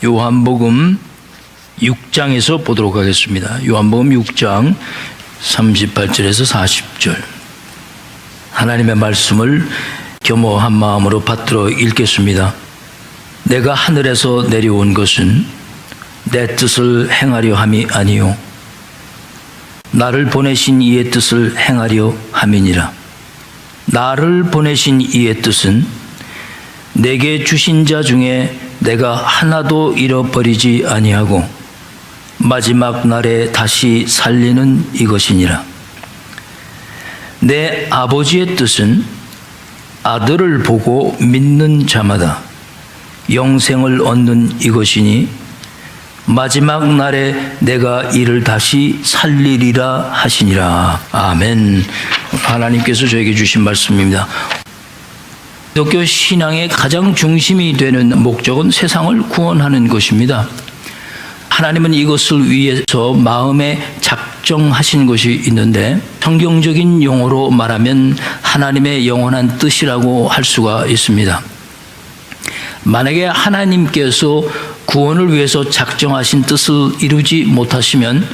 요한복음 6장에서 보도록 하겠습니다. 요한복음 6장 38절에서 40절. 하나님의 말씀을 겸허한 마음으로 받들어 읽겠습니다. 내가 하늘에서 내려온 것은 내 뜻을 행하려 함이 아니요 나를 보내신 이의 뜻을 행하려 함이니라. 나를 보내신 이의 뜻은 내게 주신 자 중에 내가 하나도 잃어버리지 아니하고 마지막 날에 다시 살리는 이것이니라. 내 아버지의 뜻은 아들을 보고 믿는 자마다 영생을 얻는 이것이니 마지막 날에 내가 이를 다시 살리리라 하시니라. 아멘. 하나님께서 저에게 주신 말씀입니다. 기독교 신앙의 가장 중심이 되는 목적은 세상을 구원하는 것입니다. 하나님은 이것을 위해서 마음에 작정하신 것이 있는데 성경적인 용어로 말하면 하나님의 영원한 뜻이라고 할 수가 있습니다. 만약에 하나님께서 구원을 위해서 작정하신 뜻을 이루지 못하시면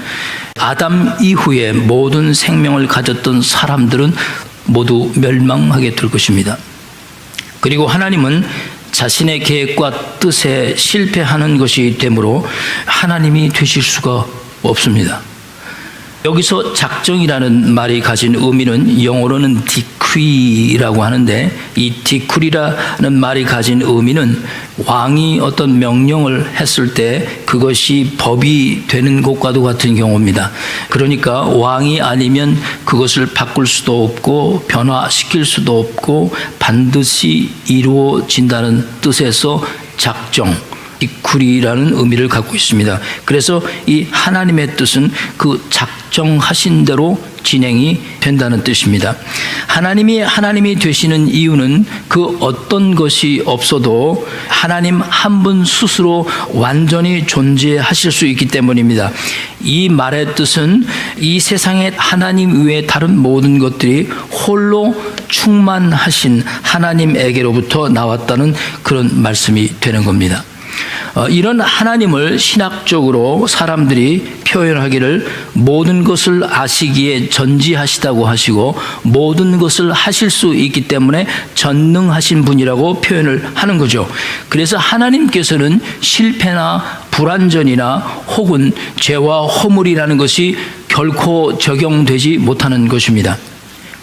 아담 이후에 모든 생명을 가졌던 사람들은 모두 멸망하게 될 것입니다. 그리고 하나님은 자신의 계획과 뜻에 실패하는 것이 되므로 하나님이 되실 수가 없습니다. 여기서 작정이라는 말이 가진 의미는 영어로는 디크리라고 하는데, 이 디크리라는 말이 가진 의미는 왕이 어떤 명령을 했을 때 그것이 법이 되는 것과도 같은 경우입니다. 그러니까 왕이 아니면 그것을 바꿀 수도 없고 변화시킬 수도 없고 반드시 이루어진다는 뜻에서 작정, 디크리라는 의미를 갖고 있습니다. 그래서 이 하나님의 뜻은 그 작정하신 대로 진행이 된다는 뜻입니다. 하나님이 되시는 이유는 그 어떤 것이 없어도 하나님 한 분 스스로 완전히 존재하실 수 있기 때문입니다. 이 말의 뜻은 이 세상에 하나님 외에 다른 모든 것들이 홀로 충만하신 하나님에게로부터 나왔다는 그런 말씀이 되는 겁니다. 이런 하나님을 신학적으로 사람들이 표현하기를 모든 것을 아시기에 전지하시다고 하시고 모든 것을 하실 수 있기 때문에 전능하신 분이라고 표현을 하는 거죠. 그래서 하나님께서는 실패나 불완전이나 혹은 죄와 허물이라는 것이 결코 적용되지 못하는 것입니다.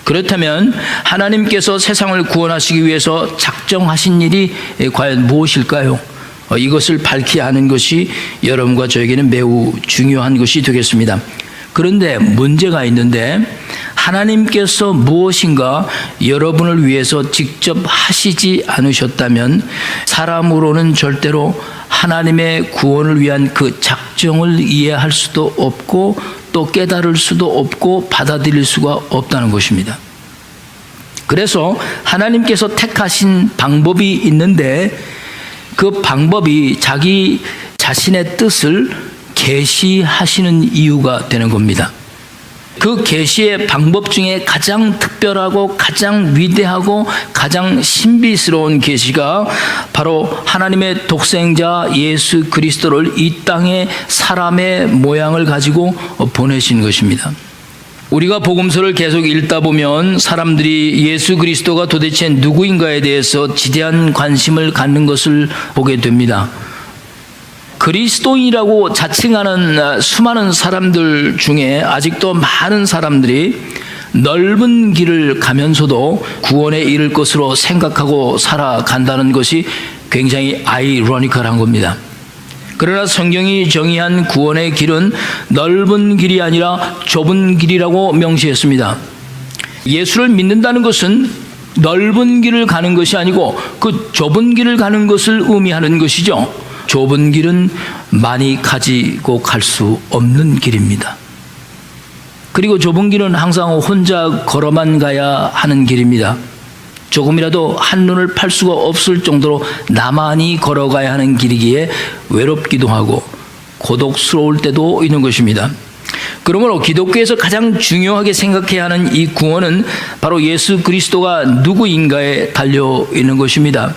그렇다면 하나님께서 세상을 구원하시기 위해서 작정하신 일이 과연 무엇일까요? 이것을 밝히 아는 것이 여러분과 저에게는 매우 중요한 것이 되겠습니다. 그런데 문제가 있는데, 하나님께서 무엇인가 여러분을 위해서 직접 하시지 않으셨다면 사람으로는 절대로 하나님의 구원을 위한 그 작정을 이해할 수도 없고 또 깨달을 수도 없고 받아들일 수가 없다는 것입니다. 그래서 하나님께서 택하신 방법이 있는데 그 방법이 자기 자신의 뜻을 계시하시는 이유가 되는 겁니다. 그 계시의 방법 중에 가장 특별하고 가장 위대하고 가장 신비스러운 계시가 바로 하나님의 독생자 예수 그리스도를 이 땅에 사람의 모양을 가지고 보내신 것입니다. 우리가 복음서를 계속 읽다 보면 사람들이 예수 그리스도가 도대체 누구인가에 대해서 지대한 관심을 갖는 것을 보게 됩니다. 그리스도인이라고 자칭하는 수많은 사람들 중에 아직도 많은 사람들이 넓은 길을 가면서도 구원에 이를 것으로 생각하고 살아간다는 것이 굉장히 아이러니컬한 겁니다. 그러나 성경이 정의한 구원의 길은 넓은 길이 아니라 좁은 길이라고 명시했습니다. 예수를 믿는다는 것은 넓은 길을 가는 것이 아니고 그 좁은 길을 가는 것을 의미하는 것이죠. 좁은 길은 많이 가지고 갈 수 없는 길입니다. 그리고 좁은 길은 항상 혼자 걸어만 가야 하는 길입니다. 조금이라도 한눈을 팔 수가 없을 정도로 나만이 걸어가야 하는 길이기에 외롭기도 하고 고독스러울 때도 있는 것입니다. 그러므로 기독교에서 가장 중요하게 생각해야 하는 이 구원은 바로 예수 그리스도가 누구인가에 달려 있는 것입니다.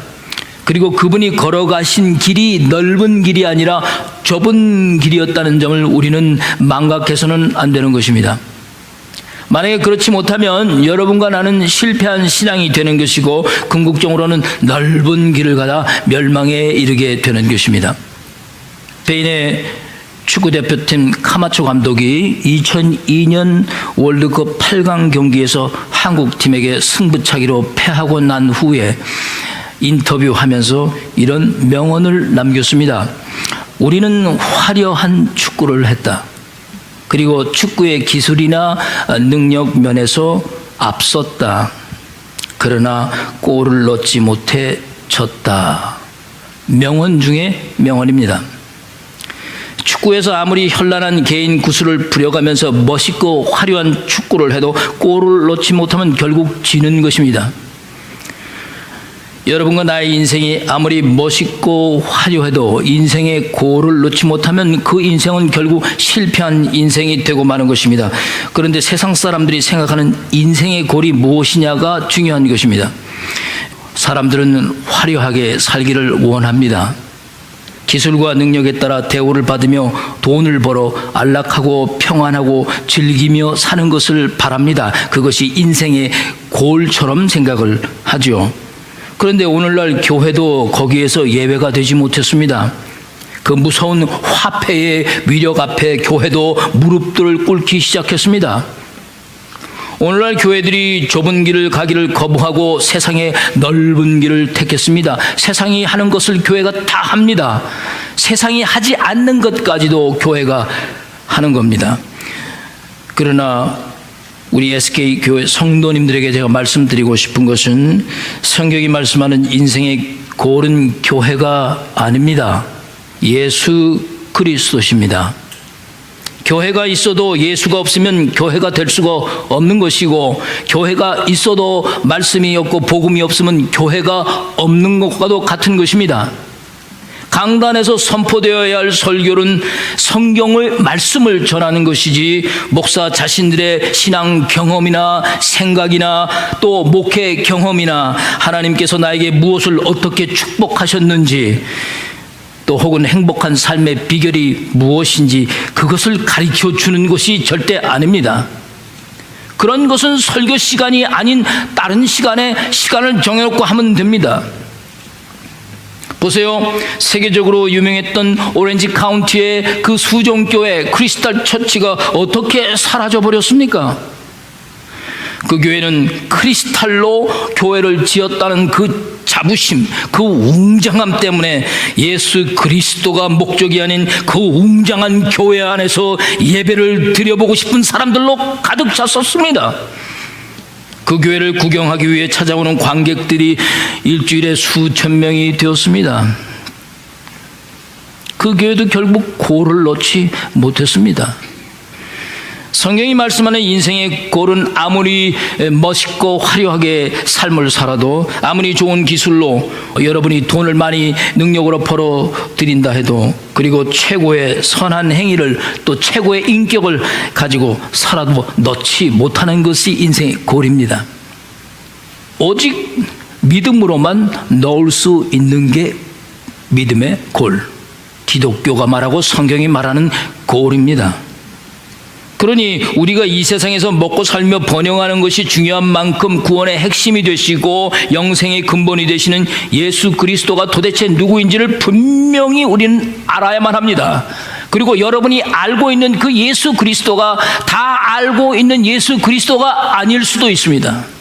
그리고 그분이 걸어가신 길이 넓은 길이 아니라 좁은 길이었다는 점을 우리는 망각해서는 안 되는 것입니다. 만약에 그렇지 못하면 여러분과 나는 실패한 신앙이 되는 것이고 궁극적으로는 넓은 길을 가다 멸망에 이르게 되는 것입니다. 스페인의 축구대표팀 카마초 감독이 2002년 월드컵 8강 경기에서 한국팀에게 승부차기로 패하고 난 후에 인터뷰하면서 이런 명언을 남겼습니다. 우리는 화려한 축구를 했다. 그리고 축구의 기술이나 능력 면에서 앞섰다. 그러나 골을 넣지 못해 졌다. 명언 중에 명언입니다. 축구에서 아무리 현란한 개인 구술을 부려가면서 멋있고 화려한 축구를 해도 골을 넣지 못하면 결국 지는 것입니다. 여러분과 나의 인생이 아무리 멋있고 화려해도 인생의 골을 넣지 못하면 그 인생은 결국 실패한 인생이 되고 마는 것입니다. 그런데 세상 사람들이 생각하는 인생의 골이 무엇이냐가 중요한 것입니다. 사람들은 화려하게 살기를 원합니다. 기술과 능력에 따라 대우를 받으며 돈을 벌어 안락하고 평안하고 즐기며 사는 것을 바랍니다. 그것이 인생의 골처럼 생각을 하죠. 그런데 오늘날 교회도 거기에서 예외가 되지 못했습니다. 그 무서운 화폐의 위력 앞에 교회도 무릎들을 꿇기 시작했습니다. 오늘날 교회들이 좁은 길을 가기를 거부하고 세상의 넓은 길을 택했습니다. 세상이 하는 것을 교회가 다 합니다. 세상이 하지 않는 것까지도 교회가 하는 겁니다. 그러나 우리 SK 교회 성도님들에게 제가 말씀드리고 싶은 것은 성경이 말씀하는 인생의 골은 교회가 아닙니다. 예수 그리스도십니다. 교회가 있어도 예수가 없으면 교회가 될 수가 없는 것이고, 교회가 있어도 말씀이 없고 복음이 없으면 교회가 없는 것과도 같은 것입니다. 강단에서 선포되어야 할 설교는 성경의 말씀을 전하는 것이지 목사 자신들의 신앙 경험이나 생각이나 또 목회 경험이나 하나님께서 나에게 무엇을 어떻게 축복하셨는지 또 혹은 행복한 삶의 비결이 무엇인지 그것을 가르쳐 주는 것이 절대 아닙니다. 그런 것은 설교 시간이 아닌 다른 시간에 시간을 정해놓고 하면 됩니다. 보세요. 세계적으로 유명했던 오렌지 카운티의 그 수종교회 크리스탈 처치가 어떻게 사라져 버렸습니까? 그 교회는 크리스탈로 교회를 지었다는 그 자부심, 그 웅장함 때문에 예수 그리스도가 목적이 아닌 그 웅장한 교회 안에서 예배를 드려보고 싶은 사람들로 가득 찼었습니다. 그 교회를 구경하기 위해 찾아오는 관객들이 일주일에 수천 명이 되었습니다. 그 교회도 결국 골을 넣지 못했습니다. 성경이 말씀하는 인생의 골은 아무리 멋있고 화려하게 삶을 살아도, 아무리 좋은 기술로 여러분이 돈을 많이 능력으로 벌어들인다 해도, 그리고 최고의 선한 행위를 또 최고의 인격을 가지고 살아도 넣지 못하는 것이 인생의 골입니다. 오직 믿음으로만 넣을 수 있는 게 믿음의 골, 기독교가 말하고 성경이 말하는 골입니다. 그러니 우리가 이 세상에서 먹고 살며 번영하는 것이 중요한 만큼 구원의 핵심이 되시고 영생의 근본이 되시는 예수 그리스도가 도대체 누구인지를 분명히 우리는 알아야만 합니다. 그리고 여러분이 알고 있는 그 예수 그리스도가 다 알고 있는 예수 그리스도가 아닐 수도 있습니다.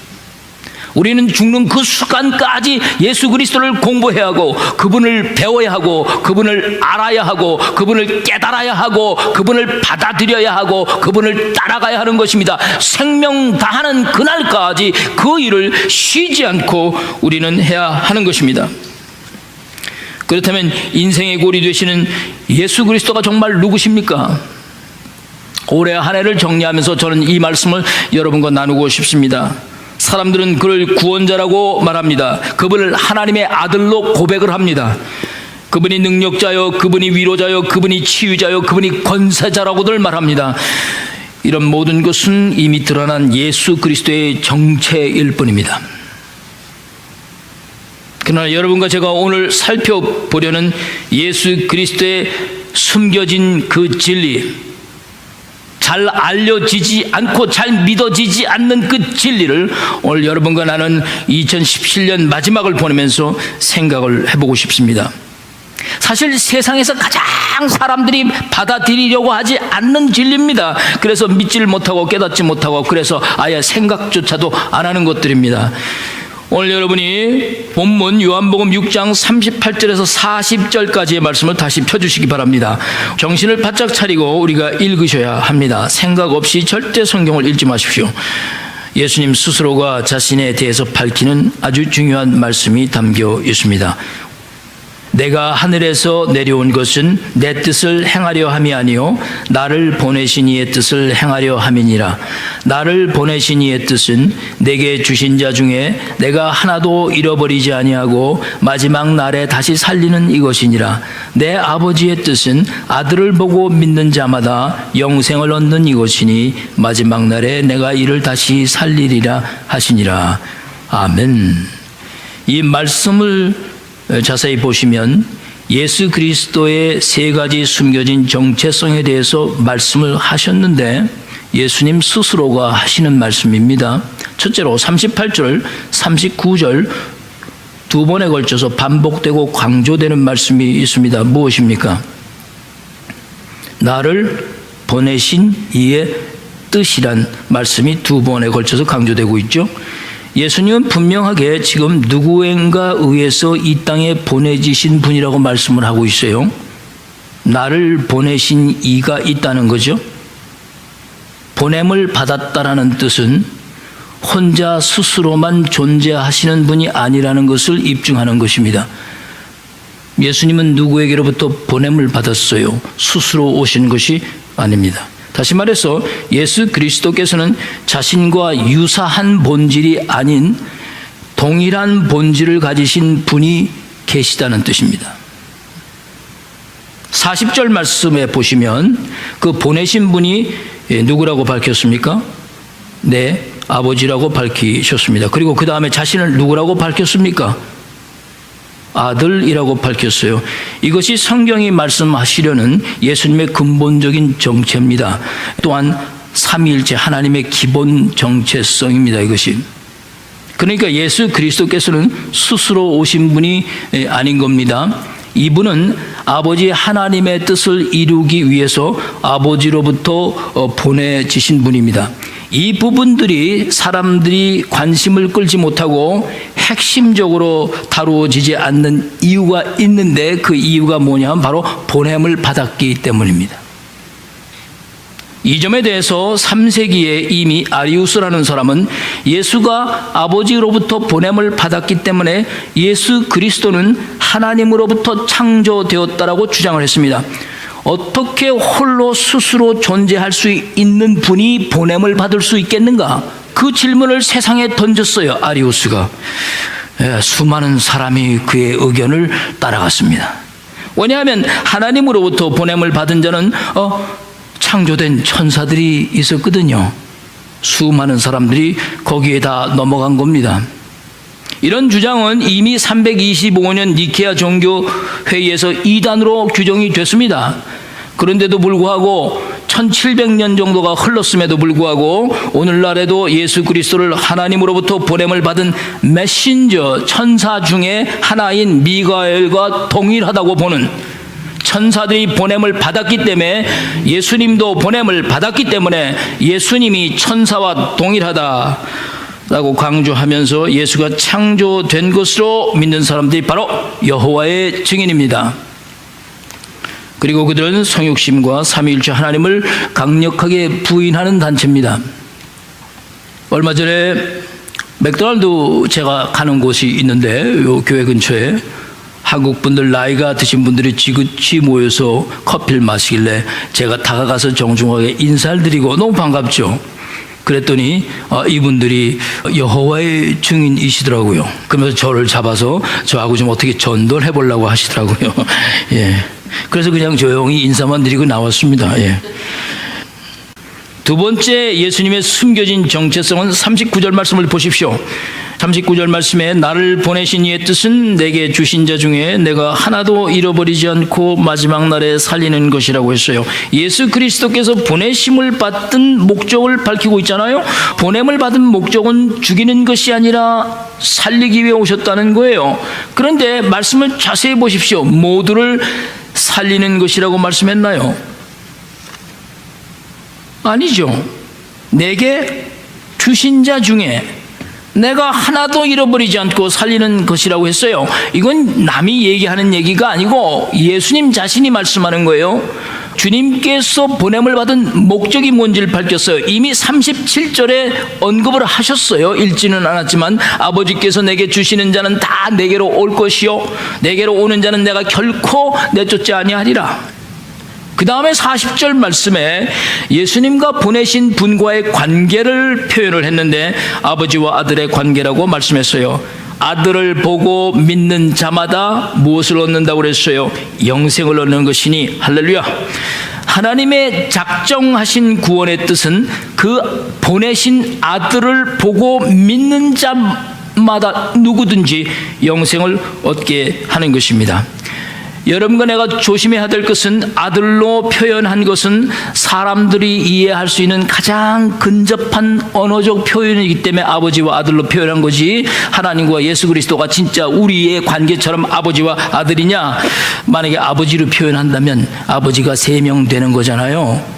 우리는 죽는 그 순간까지 예수 그리스도를 공부해야 하고, 그분을 배워야 하고, 그분을 알아야 하고, 그분을 깨달아야 하고, 그분을 받아들여야 하고, 그분을 따라가야 하는 것입니다. 생명 다하는 그날까지 그 일을 쉬지 않고 우리는 해야 하는 것입니다. 그렇다면 인생의 골이 되시는 예수 그리스도가 정말 누구십니까? 올해 한 해를 정리하면서 저는 이 말씀을 여러분과 나누고 싶습니다. 사람들은 그를 구원자라고 말합니다. 그분을 하나님의 아들로 고백을 합니다. 그분이 능력자요, 그분이 위로자요, 그분이 치유자요, 그분이 권세자라고들 말합니다. 이런 모든 것은 이미 드러난 예수 그리스도의 정체일 뿐입니다. 그러나 여러분과 제가 오늘 살펴보려는 예수 그리스도의 숨겨진 그 진리, 잘 알려지지 않고 잘 믿어지지 않는 그 진리를 오늘 여러분과 나는 2017년 마지막을 보내면서 생각을 해보고 싶습니다. 사실 세상에서 가장 사람들이 받아들이려고 하지 않는 진리입니다. 그래서 믿지를 못하고 깨닫지 못하고, 그래서 아예 생각조차도 안 하는 것들입니다. 오늘 여러분이 본문 요한복음 6장 38절에서 40절까지의 말씀을 다시 펴주시기 바랍니다. 정신을 바짝 차리고 우리가 읽으셔야 합니다. 생각 없이 절대 성경을 읽지 마십시오. 예수님 스스로가 자신에 대해서 밝히는 아주 중요한 말씀이 담겨 있습니다. 내가 하늘에서 내려온 것은 내 뜻을 행하려 함이 아니요 나를 보내신 이의 뜻을 행하려 함이니라. 나를 보내신 이의 뜻은 내게 주신 자 중에 내가 하나도 잃어버리지 아니하고 마지막 날에 다시 살리는 이것이니라. 내 아버지의 뜻은 아들을 보고 믿는 자마다 영생을 얻는 이것이니 마지막 날에 내가 이를 다시 살리리라 하시니라. 아멘. 이 말씀을 자세히 보시면 예수 그리스도의 세 가지 숨겨진 정체성에 대해서 말씀을 하셨는데, 예수님 스스로가 하시는 말씀입니다. 첫째로 38절, 39절 두 번에 걸쳐서 반복되고 강조되는 말씀이 있습니다. 무엇입니까? 나를 보내신 이의 뜻이란 말씀이 두 번에 걸쳐서 강조되고 있죠. 예수님은 분명하게 지금 누구인가 의해서 이 땅에 보내지신 분이라고 말씀을 하고 있어요. 나를 보내신 이가 있다는 거죠. 보냄을 받았다라는 뜻은 혼자 스스로만 존재하시는 분이 아니라는 것을 입증하는 것입니다. 예수님은 누구에게로부터 보냄을 받았어요. 스스로 오신 것이 아닙니다. 다시 말해서 예수 그리스도께서는 자신과 유사한 본질이 아닌 동일한 본질을 가지신 분이 계시다는 뜻입니다. 40절 말씀에 보시면 그 보내신 분이 누구라고 밝혔습니까? 네, 아버지라고 밝히셨습니다. 그리고 그 다음에 자신을 누구라고 밝혔습니까? 아들이라고 밝혔어요. 이것이 성경이 말씀하시려는 예수님의 근본적인 정체입니다. 또한 삼위일체 하나님의 기본 정체성입니다. 이것이. 그러니까 예수 그리스도께서는 스스로 오신 분이 아닌 겁니다. 이분은 아버지 하나님의 뜻을 이루기 위해서 아버지로부터 보내지신 분입니다. 이 부분들이 사람들이 관심을 끌지 못하고 핵심적으로 다루어지지 않는 이유가 있는데, 그 이유가 뭐냐면 바로 보냄을 받았기 때문입니다. 이 점에 대해서 3세기에 이미 아리우스라는 사람은 예수가 아버지로부터 보냄을 받았기 때문에 예수 그리스도는 하나님으로부터 창조되었다라고 주장을 했습니다. 어떻게 홀로 스스로 존재할 수 있는 분이 보냄을 받을 수 있겠는가? 그 질문을 세상에 던졌어요, 아리우스가. 수많은 사람이 그의 의견을 따라갔습니다. 왜냐하면 하나님으로부터 보냄을 받은 자는 창조된 천사들이 있었거든요. 수많은 사람들이 거기에 다 넘어간 겁니다. 이런 주장은 이미 325년 니케아 종교회의에서 이단으로 규정이 됐습니다. 그런데도 불구하고 1700년 정도가 흘렀음에도 불구하고 오늘날에도 예수 그리스도를 하나님으로부터 보냄을 받은 메신저 천사 중에 하나인 미가엘과 동일하다고 보는, 천사들이 보냄을 받았기 때문에 예수님도 보냄을 받았기 때문에 예수님이 천사와 동일하다라고 강조하면서 예수가 창조된 것으로 믿는 사람들이 바로 여호와의 증인입니다. 그리고 그들은 성육심과 삼위일체 하나님을 강력하게 부인하는 단체입니다. 얼마 전에 맥도날드 제가 가는 곳이 있는데, 요 교회 근처에 한국 분들, 나이가 드신 분들이 지그치 모여서 커피를 마시길래 제가 다가가서 정중하게 인사를 드리고, 너무 반갑죠. 그랬더니 이분들이 여호와의 증인이시더라고요. 그러면서 저를 잡아서 저하고 좀 어떻게 전도를 해보려고 하시더라고요. 예. 그래서 그냥 조용히 인사만 드리고 나왔습니다. 예. 두 번째 예수님의 숨겨진 정체성은 39절 말씀을 보십시오. 39절 말씀에 나를 보내신 이의 뜻은 내게 주신 자 중에 내가 하나도 잃어버리지 않고 마지막 날에 살리는 것이라고 했어요. 예수 그리스도께서 보내심을 받은 목적을 밝히고 있잖아요. 보냄을 받은 목적은 죽이는 것이 아니라 살리기 위해 오셨다는 거예요. 그런데 말씀을 자세히 보십시오. 모두를 살리는 것이라고 말씀했나요? 아니죠. 내게 주신 자 중에 내가 하나도 잃어버리지 않고 살리는 것이라고 했어요. 이건 남이 얘기하는 얘기가 아니고 예수님 자신이 말씀하는 거예요. 주님께서 보냄을 받은 목적이 뭔지를 밝혔어요. 이미 37절에 언급을 하셨어요. 읽지는 않았지만 아버지께서 내게 주시는 자는 다 내게로 올 것이요 내게로 오는 자는 내가 결코 내쫓지 아니하리라. 그 다음에 40절 말씀에 예수님과 보내신 분과의 관계를 표현을 했는데 아버지와 아들의 관계라고 말씀했어요. 아들을 보고 믿는 자마다 무엇을 얻는다고 그랬어요? 영생을 얻는 것이니. 할렐루야. 하나님의 작정하신 구원의 뜻은 그 보내신 아들을 보고 믿는 자마다 누구든지 영생을 얻게 하는 것입니다. 여러분과 내가 조심해야 될 것은 아들로 표현한 것은 사람들이 이해할 수 있는 가장 근접한 언어적 표현이기 때문에 아버지와 아들로 표현한 거지, 하나님과 예수 그리스도가 진짜 우리의 관계처럼 아버지와 아들이냐? 만약에 아버지로 표현한다면 아버지가 3명 되는 거잖아요.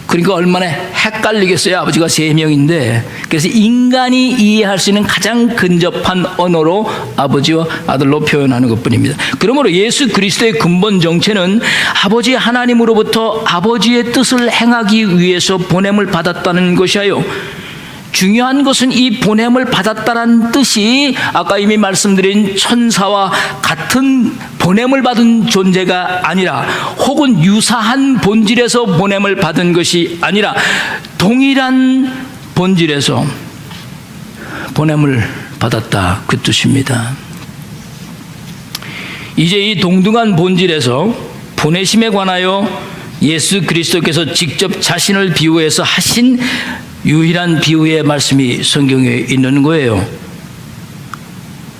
그러니까 얼마나 헷갈리겠어요. 아버지가 3명인데. 그래서 인간이 이해할 수 있는 가장 근접한 언어로 아버지와 아들로 표현하는 것뿐입니다. 그러므로 예수 그리스도의 근본 정체는 아버지 하나님으로부터 아버지의 뜻을 행하기 위해서 보냄을 받았다는 것이에요. 중요한 것은 이 보냄을 받았다는 뜻이 아까 이미 말씀드린 천사와 같은 보냄을 받은 존재가 아니라, 혹은 유사한 본질에서 보냄을 받은 것이 아니라 동일한 본질에서 보냄을 받았다, 그 뜻입니다. 이제 이 동등한 본질에서 보내심에 관하여 예수 그리스도께서 직접 자신을 비유해서 하신 유일한 비유의 말씀이 성경에 있는 거예요.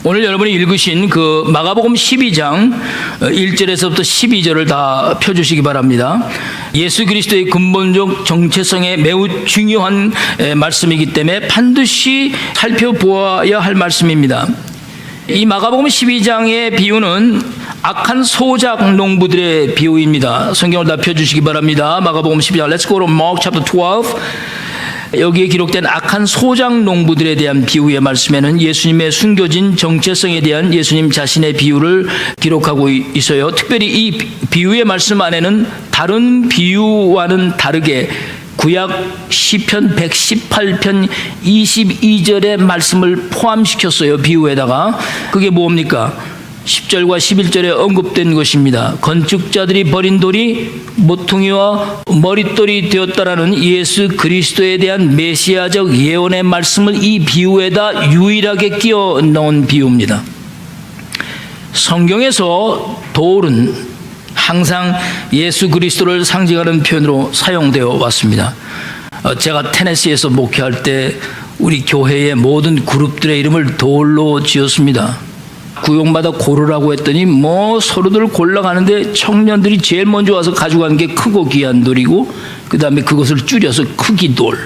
오늘 여러분이 읽으신 그 마가복음 12장 1절에서부터 12절을 다 펴주시기 바랍니다. 예수 그리스도의 근본적 정체성에 매우 중요한 말씀이기 때문에 반드시 살펴보아야 할 말씀입니다. 이 마가복음 12장의 비유는 악한 소작 농부들의 비유입니다. 성경을 다 펴주시기 바랍니다. 마가복음 12장 Let's go to Mark chapter 12. 여기에 기록된 악한 소작 농부들에 대한 비유의 말씀에는 예수님의 숨겨진 정체성에 대한 예수님 자신의 비유를 기록하고 있어요. 특별히 이 비유의 말씀 안에는 다른 비유와는 다르게 구약 시편 118편 22절의 말씀을 포함시켰어요. 비유에다가. 그게 뭡니까? 10절과 11절에 언급된 것입니다. 건축자들이 버린 돌이 모퉁이와 머릿돌이 되었다라는 예수 그리스도에 대한 메시아적 예언의 말씀을 이 비유에다 유일하게 끼워 넣은 비유입니다. 성경에서 돌은 항상 예수 그리스도를 상징하는 표현으로 사용되어 왔습니다. 제가 테네시에서 목회할 때 우리 교회의 모든 그룹들의 이름을 돌로 지었습니다. 구역마다 고르라고 했더니 서로들 골라가는데 청년들이 제일 먼저 와서 가져간 게 크고 귀한 돌이고, 그 다음에 그것을 줄여서 크기 돌.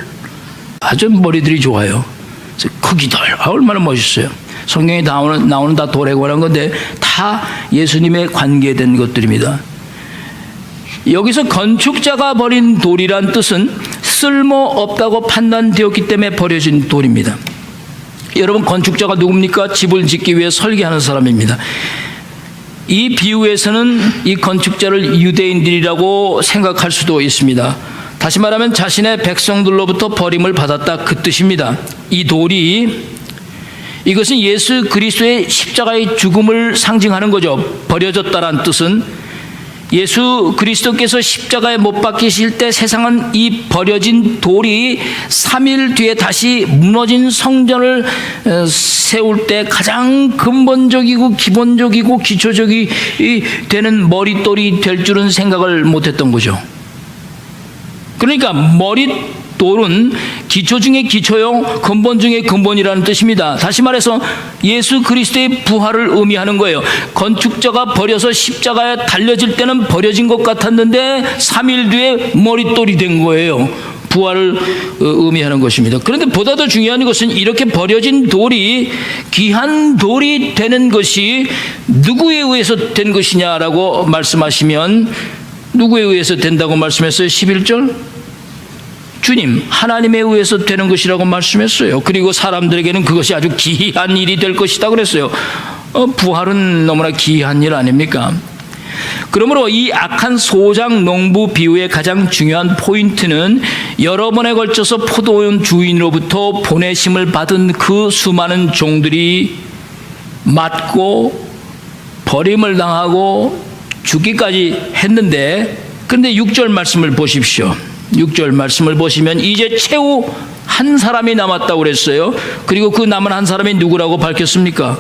아주 머리들이 좋아요. 크기 돌. 얼마나 멋있어요. 성경에 나오는 다 돌에 관한 건데 다 예수님에 관계된 것들입니다. 여기서 건축자가 버린 돌이란 뜻은 쓸모없다고 판단되었기 때문에 버려진 돌입니다. 여러분, 건축자가 누굽니까? 집을 짓기 위해 설계하는 사람입니다. 이 비유에서는 이 건축자를 유대인들이라고 생각할 수도 있습니다. 다시 말하면 자신의 백성들로부터 버림을 받았다, 그 뜻입니다. 이 돌이, 이것은 예수 그리스도의 십자가의 죽음을 상징하는 거죠. 버려졌다란 뜻은 예수 그리스도께서 십자가에 못 박히실 때 세상은 이 버려진 돌이 3일 뒤에 다시 무너진 성전을 세울 때 가장 근본적이고 기본적이고 기초적이 되는 머릿돌이 될 줄은 생각을 못했던 거죠. 그러니까 머릿돌은 기초 중에 기초요, 근본 중에 근본이라는 뜻입니다. 다시 말해서 예수 그리스도의 부활을 의미하는 거예요. 건축자가 버려서 십자가에 달려질 때는 버려진 것 같았는데 3일 뒤에 머릿돌이 된 거예요. 부활을 의미하는 것입니다. 그런데 보다 더 중요한 것은 이렇게 버려진 돌이 귀한 돌이 되는 것이 누구에 의해서 된 것이냐라고 말씀하시면, 누구에 의해서 된다고 말씀했어요? 11절 주님 하나님에 의해서 되는 것이라고 말씀했어요. 그리고 사람들에게는 그것이 아주 기이한 일이 될 것이다 그랬어요. 부활은 너무나 기이한 일 아닙니까? 그러므로 이 악한 소장 농부 비유의 가장 중요한 포인트는 여러 번에 걸쳐서 포도원 주인으로부터 보내심을 받은 그 수많은 종들이 맞고 버림을 당하고 죽기까지 했는데, 그런데 6절 말씀을 보십시오. 6절 말씀을 보시면 이제 최후 한 사람이 남았다고 그랬어요. 그리고 그 남은 한 사람이 누구라고 밝혔습니까?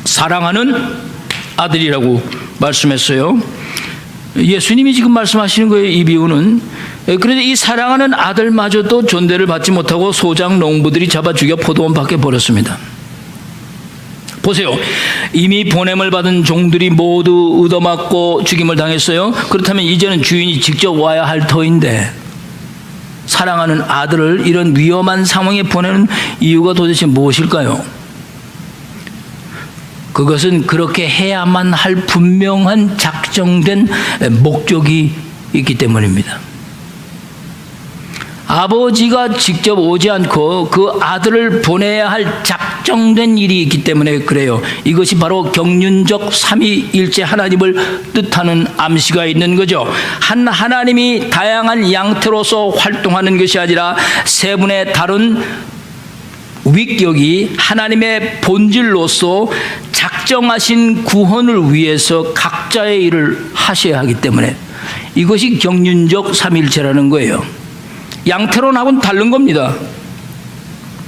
사랑하는 아들이라고 말씀했어요. 예수님이 지금 말씀하시는 거예요, 이 비유는. 그런데 이 사랑하는 아들마저도 존대를 받지 못하고 소장 농부들이 잡아 죽여 포도원 밖에 버렸습니다. 보세요. 이미 보냄을 받은 종들이 모두 얻어맞고 죽임을 당했어요. 그렇다면 이제는 주인이 직접 와야 할 터인데 사랑하는 아들을 이런 위험한 상황에 보내는 이유가 도대체 무엇일까요? 그것은 그렇게 해야만 할 분명한 작정된 목적이 있기 때문입니다. 아버지가 직접 오지 않고 그 아들을 보내야 할 작정된 일이 있기 때문에 그래요. 이것이 바로 경륜적 삼위일체 하나님을 뜻하는 암시가 있는 거죠. 한 하나님이 다양한 양태로서 활동하는 것이 아니라 세 분의 다른 위격이 하나님의 본질로서 작정하신 구원을 위해서 각자의 일을 하셔야 하기 때문에 이것이 경륜적 삼위일체라는 거예요. 양태론하고는 다른 겁니다.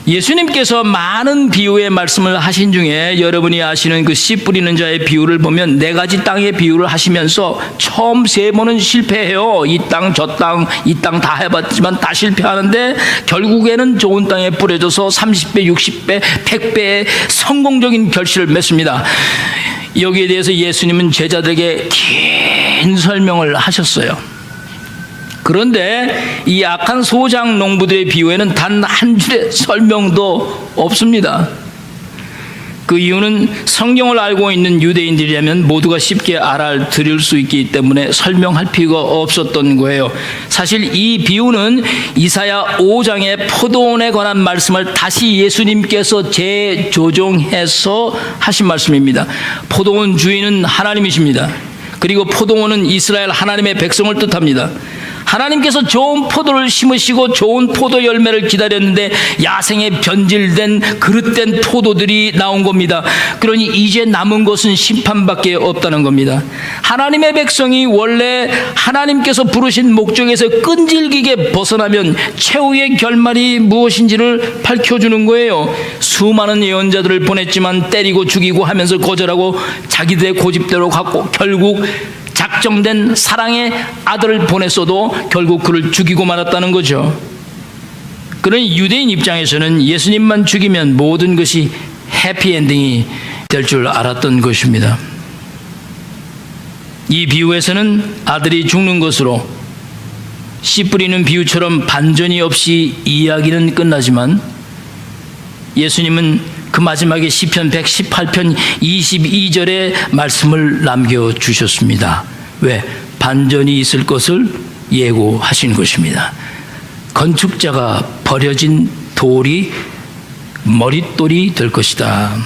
예수님께서 많은 비유의 말씀을 하신 중에 여러분이 아시는 그 씨 뿌리는 자의 비유를 보면 네 가지 땅의 비유를 하시면서 처음 세 번은 실패해요. 이 땅 저 땅 이 땅 다 해봤지만 다 실패하는데 결국에는 좋은 땅에 뿌려져서 30배 60배 100배의 성공적인 결실을 맺습니다. 여기에 대해서 예수님은 제자들에게 긴 설명을 하셨어요. 그런데 이 악한 소장 농부들의 비유에는 단 한 줄의 설명도 없습니다. 그 이유는 성경을 알고 있는 유대인들이라면 모두가 쉽게 알아들을 수 있기 때문에 설명할 필요가 없었던 거예요. 사실 이 비유는 이사야 5장의 포도원에 관한 말씀을 다시 예수님께서 재조정해서 하신 말씀입니다. 포도원 주인은 하나님이십니다. 그리고 포도원은 이스라엘 하나님의 백성을 뜻합니다. 하나님께서 좋은 포도를 심으시고 좋은 포도 열매를 기다렸는데 야생에 변질된 그릇된 포도들이 나온 겁니다. 그러니 이제 남은 것은 심판밖에 없다는 겁니다. 하나님의 백성이 원래 하나님께서 부르신 목적에서 끈질기게 벗어나면 최후의 결말이 무엇인지를 밝혀주는 거예요. 수많은 예언자들을 보냈지만 때리고 죽이고 하면서 거절하고 자기들의 고집대로 갔고 결국 작정된 사랑의 아들을 보냈어도 결국 그를 죽이고 말았다는 거죠. 그러니 유대인 입장에서는 예수님만 죽이면 모든 것이 해피엔딩이 될 줄 알았던 것입니다. 이 비유에서는 아들이 죽는 것으로 씨 뿌리는 비유처럼 반전이 없이 이야기는 끝나지만 예수님은 그 마지막에 시편 118편 22절의 말씀을 남겨주셨습니다. 왜? 반전이 있을 것을 예고하신 것입니다. 건축자가 버려진 돌이 머릿돌이 될 것이다.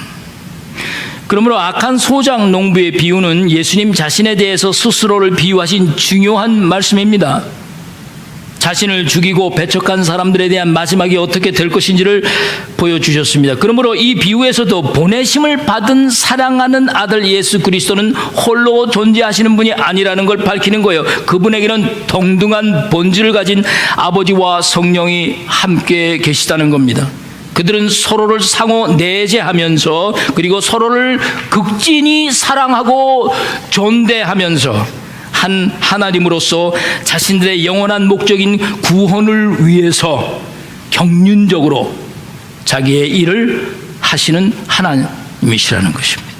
그러므로 악한 소장 농부의 비유는 예수님 자신에 대해서 스스로를 비유하신 중요한 말씀입니다. 자신을 죽이고 배척한 사람들에 대한 마지막이 어떻게 될 것인지를 보여주셨습니다. 그러므로 이 비유에서도 보내심을 받은 사랑하는 아들 예수 그리스도는 홀로 존재하시는 분이 아니라는 걸 밝히는 거예요. 그분에게는 동등한 본질을 가진 아버지와 성령이 함께 계시다는 겁니다. 그들은 서로를 상호 내재하면서 그리고 서로를 극진히 사랑하고 존대하면서 한 하나님으로서 자신들의 영원한 목적인 구원을 위해서 경륜적으로 자기의 일을 하시는 하나님이시라는 것입니다.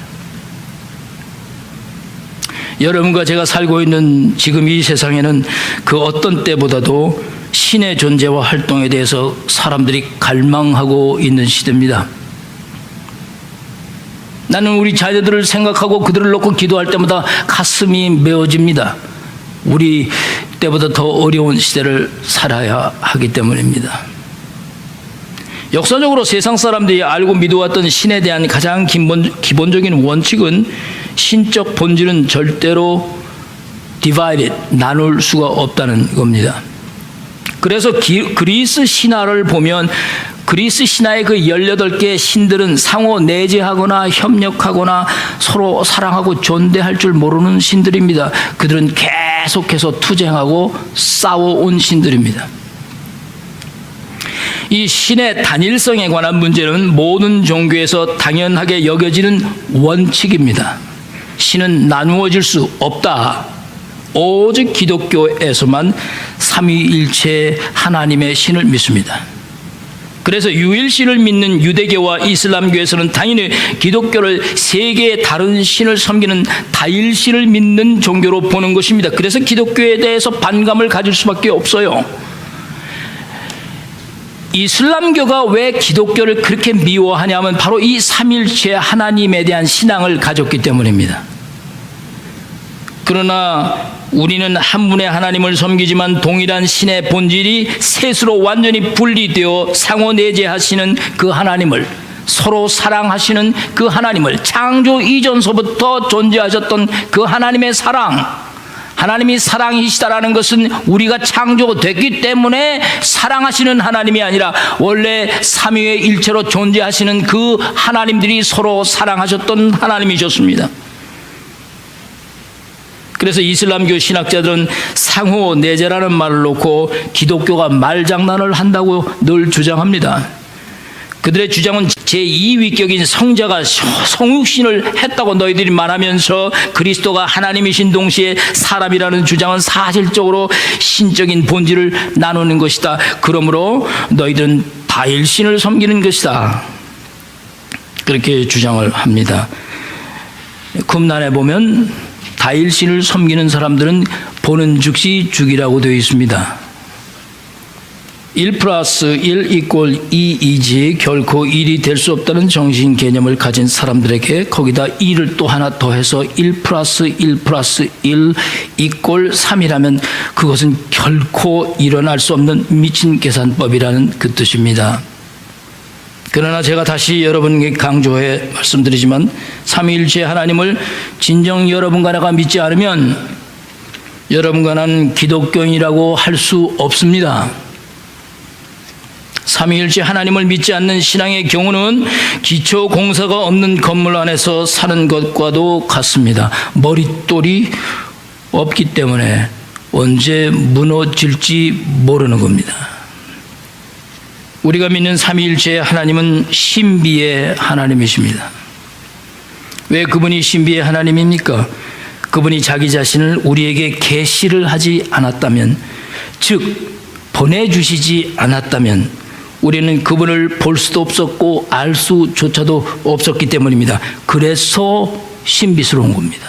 여러분과 제가 살고 있는 지금 이 세상에는 그 어떤 때보다도 신의 존재와 활동에 대해서 사람들이 갈망하고 있는 시대입니다. 나는 우리 자녀들을 생각하고 그들을 놓고 기도할 때마다 가슴이 메어집니다. 우리 때보다 더 어려운 시대를 살아야 하기 때문입니다. 역사적으로 세상 사람들이 알고 믿어왔던 신에 대한 가장 기본적인 원칙은 신적 본질은 절대로 divided, 나눌 수가 없다는 겁니다. 그래서 그리스 신화를 보면 그리스 신화의 그 18개의 신들은 상호 내재하거나 협력하거나 서로 사랑하고 존대할 줄 모르는 신들입니다. 그들은 계속해서 투쟁하고 싸워온 신들입니다. 이 신의 단일성에 관한 문제는 모든 종교에서 당연하게 여겨지는 원칙입니다. 신은 나누어질 수 없다. 오직 기독교에서만 삼위일체 하나님의 신을 믿습니다. 그래서 유일신을 믿는 유대교와 이슬람교에서는 당연히 기독교를 세 개의 다른 신을 섬기는 다일신을 믿는 종교로 보는 것입니다. 그래서 기독교에 대해서 반감을 가질 수밖에 없어요. 이슬람교가 왜 기독교를 그렇게 미워하냐면 바로 이 삼일체 하나님에 대한 신앙을 가졌기 때문입니다. 그러나 우리는 한 분의 하나님을 섬기지만 동일한 신의 본질이 셋으로 완전히 분리되어 상호 내재하시는 그 하나님을, 서로 사랑하시는 그 하나님을, 창조 이전서부터 존재하셨던 그 하나님의 사랑, 하나님이 사랑이시다라는 것은 우리가 창조됐기 때문에 사랑하시는 하나님이 아니라 원래 삼위의 일체로 존재하시는 그 하나님들이 서로 사랑하셨던 하나님이셨습니다. 그래서 이슬람교 신학자들은 상호 내재라는 말을 놓고 기독교가 말장난을 한다고 늘 주장합니다. 그들의 주장은 제2위격인 성자가 성육신을 했다고 너희들이 말하면서 그리스도가 하나님이신 동시에 사람이라는 주장은 사실적으로 신적인 본질을 나누는 것이다. 그러므로 너희들은 다일신을 섬기는 것이다. 그렇게 주장을 합니다. 금난에 보면 다일신을 섬기는 사람들은 보는 즉시 죽이라고 되어 있습니다. 1 플러스 1 이퀄 2이지 결코 1이 될 수 없다는 정신 개념을 가진 사람들에게 거기다 2를 또 하나 더해서 1 플러스 1 플러스 1 이퀄 3이라면 그것은 결코 일어날 수 없는 미친 계산법이라는 그 뜻입니다. 그러나 제가 다시 여러분에게 강조해 말씀드리지만 삼위일체 하나님을 진정 여러분과 내가 믿지 않으면 여러분과 나는 기독교인이라고 할 수 없습니다. 삼위일체 하나님을 믿지 않는 신앙의 경우는 기초 공사가 없는 건물 안에서 사는 것과도 같습니다. 머릿돌이 없기 때문에 언제 무너질지 모르는 겁니다. 우리가 믿는 삼위일체 하나님은 신비의 하나님이십니다. 왜 그분이 신비의 하나님입니까? 그분이 자기 자신을 우리에게 계시를 하지 않았다면, 즉 보내주시지 않았다면 우리는 그분을 볼 수도 없었고 알 수조차도 없었기 때문입니다. 그래서 신비스러운 겁니다.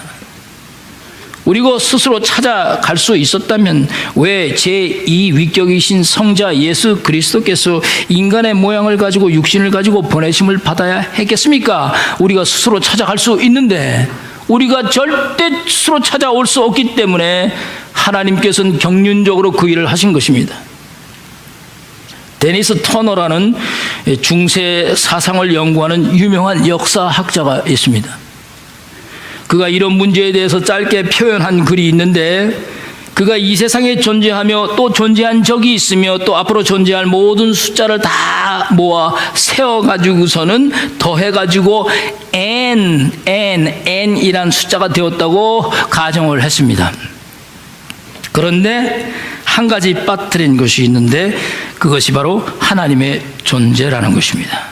우리가 스스로 찾아갈 수 있었다면 왜 제2위격이신 성자 예수 그리스도께서 인간의 모양을 가지고 육신을 가지고 보내심을 받아야 했겠습니까? 우리가 스스로 찾아갈 수 있는데 우리가 절대 스스로 찾아올 수 없기 때문에 하나님께서는 경륜적으로 그 일을 하신 것입니다. 데니스 터너라는 중세 사상을 연구하는 유명한 역사학자가 있습니다. 그가 이런 문제에 대해서 짧게 표현한 글이 있는데, 그가 이 세상에 존재하며 또 존재한 적이 있으며 또 앞으로 존재할 모든 숫자를 다 모아 세어가지고서는 더해가지고 n이란 숫자가 되었다고 가정을 했습니다. 그런데 한 가지 빠뜨린 것이 있는데 그것이 바로 하나님의 존재라는 것입니다.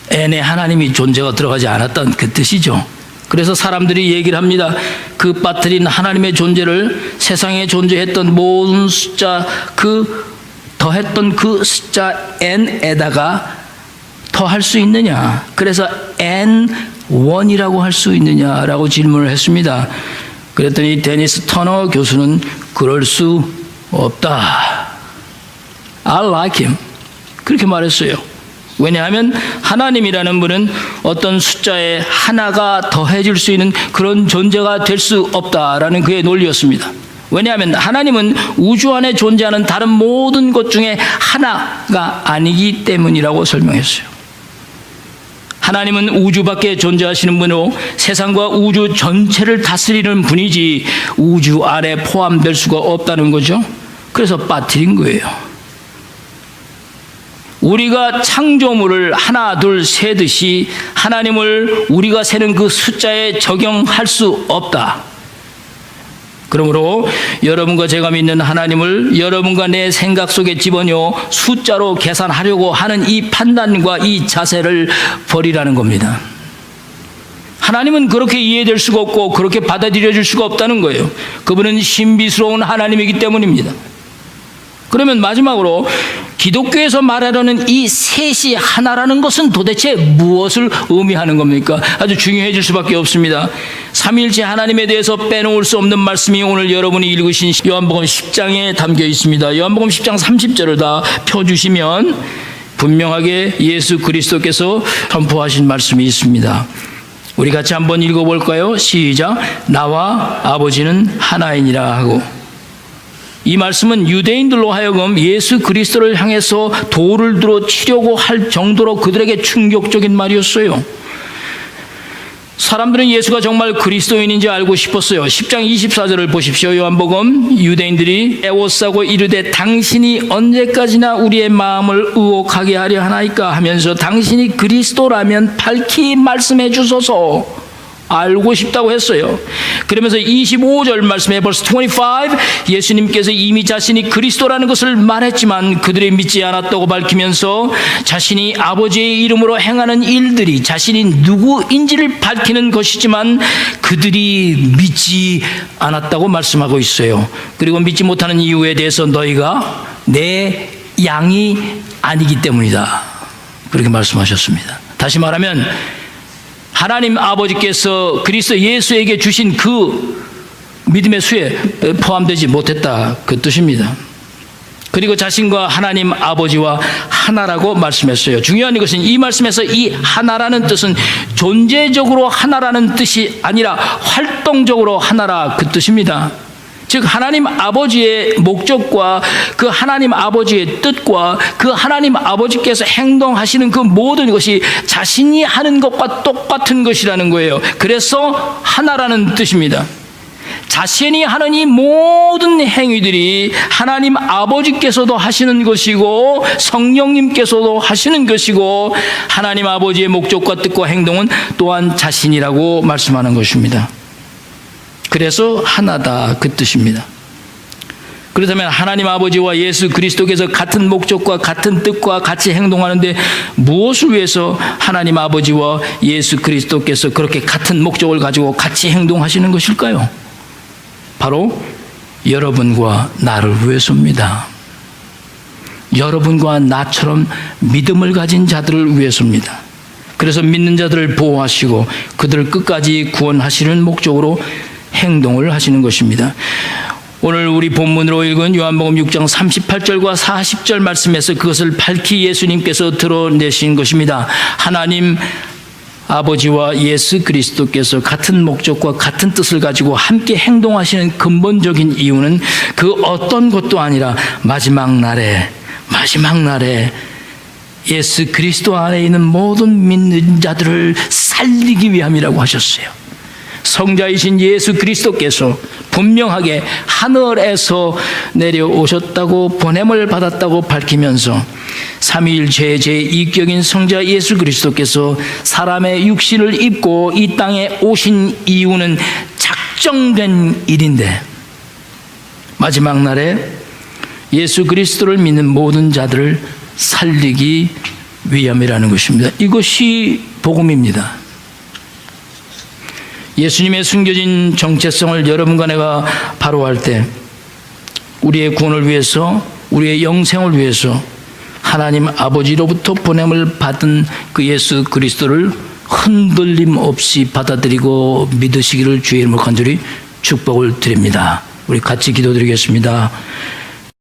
n에 하나님이 존재가 들어가지 않았다는 그 뜻이죠. 그래서 사람들이 얘기를 합니다. 그 빠뜨린 하나님의 존재를 세상에 존재했던 모든 숫자, 더했던 그 숫자 n에다가 더할 수 있느냐? 그래서 n1이라고 할 수 있느냐라고 질문을 했습니다. 그랬더니 데니스 터너 교수는 그럴 수 없다. I like him. 그렇게 말했어요. 왜냐하면 하나님이라는 분은 어떤 숫자에 하나가 더해질 수 있는 그런 존재가 될 수 없다라는 그의 논리였습니다. 왜냐하면 하나님은 우주 안에 존재하는 다른 모든 것 중에 하나가 아니기 때문이라고 설명했어요. 하나님은 우주 밖에 존재하시는 분으로 세상과 우주 전체를 다스리는 분이지 우주 안에 포함될 수가 없다는 거죠. 그래서 빠뜨린 거예요. 우리가 창조물을 하나, 둘, 세듯이 하나님을 우리가 세는 그 숫자에 적용할 수 없다. 그러므로 여러분과 제가 믿는 하나님을 여러분과 내 생각 속에 집어넣어 숫자로 계산하려고 하는 이 판단과 이 자세를 버리라는 겁니다. 하나님은 그렇게 이해될 수가 없고 그렇게 받아들여질 수가 없다는 거예요. 그분은 신비스러운 하나님이기 때문입니다. 그러면 마지막으로 기독교에서 말하려는 이 셋이 하나라는 것은 도대체 무엇을 의미하는 겁니까? 아주 중요해질 수밖에 없습니다. 삼위일체 하나님에 대해서 빼놓을 수 없는 말씀이 오늘 여러분이 읽으신 요한복음 10장에 담겨 있습니다. 요한복음 10장 30절을 다 펴주시면 분명하게 예수 그리스도께서 선포하신 말씀이 있습니다. 우리 같이 한번 읽어볼까요? 시작. 나와 아버지는 하나이니라 하고, 이 말씀은 유대인들로 하여금 예수 그리스도를 향해서 돌을 들어 치려고 할 정도로 그들에게 충격적인 말이었어요. 사람들은 예수가 정말 그리스도인인지 알고 싶었어요. 10장 24절을 보십시오. 요한복음. 유대인들이 애워싸고 이르되 당신이 언제까지나 우리의 마음을 의혹하게 하려 하나이까 하면서 당신이 그리스도라면 밝히 말씀해 주소서. 알고 싶다고 했어요. 그러면서 25절 말씀에 벌써 25 예수님께서 이미 자신이 그리스도라는 것을 말했지만 그들이 믿지 않았다고 밝히면서 자신이 아버지의 이름으로 행하는 일들이 자신이 누구인지를 밝히는 것이지만 그들이 믿지 않았다고 말씀하고 있어요. 그리고 믿지 못하는 이유에 대해서 너희가 내 양이 아니기 때문이다. 그렇게 말씀하셨습니다. 다시 말하면 하나님 아버지께서 그리스도 예수에게 주신 그 믿음의 수에 포함되지 못했다, 그 뜻입니다. 그리고 자신과 하나님 아버지와 하나라고 말씀했어요. 중요한 것은 이 말씀에서 이 하나라는 뜻은 존재적으로 하나라는 뜻이 아니라 활동적으로 하나라, 그 뜻입니다. 즉 하나님 아버지의 목적과 그 하나님 아버지의 뜻과 그 하나님 아버지께서 행동하시는 그 모든 것이 자신이 하는 것과 똑같은 것이라는 거예요. 그래서 하나라는 뜻입니다. 자신이 하는 이 모든 행위들이 하나님 아버지께서도 하시는 것이고 성령님께서도 하시는 것이고 하나님 아버지의 목적과 뜻과 행동은 또한 자신이라고 말씀하는 것입니다. 그래서 하나다, 그 뜻입니다. 그렇다면 하나님 아버지와 예수 그리스도께서 같은 목적과 같은 뜻과 같이 행동하는데 무엇을 위해서 하나님 아버지와 예수 그리스도께서 그렇게 같은 목적을 가지고 같이 행동하시는 것일까요? 바로 여러분과 나를 위해서입니다. 여러분과 나처럼 믿음을 가진 자들을 위해서입니다. 그래서 믿는 자들을 보호하시고 그들을 끝까지 구원하시는 목적으로 행동을 하시는 것입니다. 오늘 우리 본문으로 읽은 요한복음 6장 38절과 40절 말씀에서 그것을 밝히 예수님께서 드러내신 것입니다. 하나님 아버지와 예수 그리스도께서 같은 목적과 같은 뜻을 가지고 함께 행동하시는 근본적인 이유는 그 어떤 것도 아니라 마지막 날에 예수 그리스도 안에 있는 모든 믿는 자들을 살리기 위함이라고 하셨어요. 성자이신 예수 그리스도께서 분명하게 하늘에서 내려오셨다고 보냄을 받았다고 밝히면서 삼위일체의 제2격인 성자 예수 그리스도께서 사람의 육신을 입고 이 땅에 오신 이유는 작정된 일인데 마지막 날에 예수 그리스도를 믿는 모든 자들을 살리기 위함이라는 것입니다. 이것이 복음입니다. 예수님의 숨겨진 정체성을 여러분과 내가 바로할 때 우리의 구원을 위해서, 우리의 영생을 위해서 하나님 아버지로부터 보냄을 받은 그 예수 그리스도를 흔들림 없이 받아들이고 믿으시기를 주의 이름으로 간절히 축복을 드립니다. 우리 같이 기도드리겠습니다.